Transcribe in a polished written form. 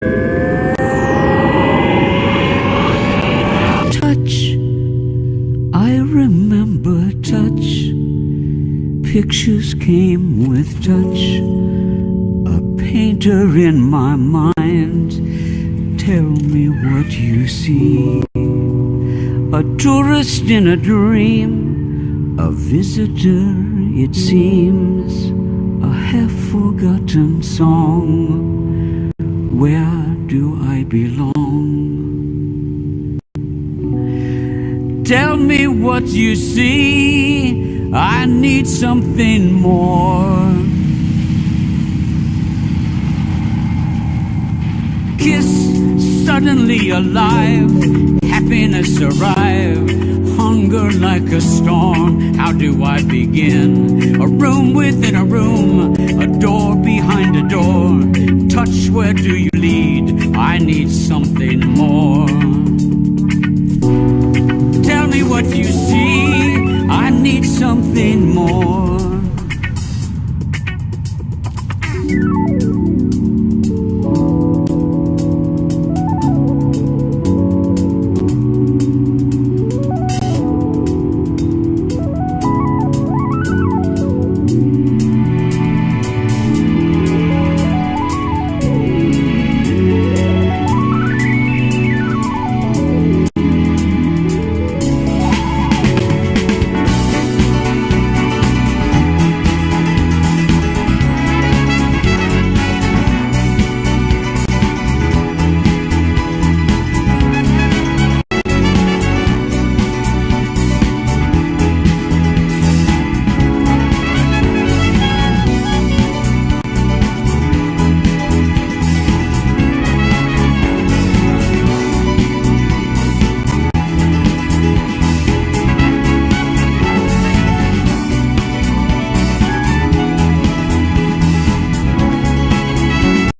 Touch, I remember touch. Pictures came with touch. A painter in my mind. Tell me what you see. A tourist in a dream, a visitor it seems, a half-forgotten song. Where do I belong? Tell me what you see. I need something more. Kiss, suddenly alive. Happiness arrive. Hunger like a storm. How do I begin? A room within a room. A door behind a door. Touch, where do you lead? I need something more. Tell me what you see. I need something more.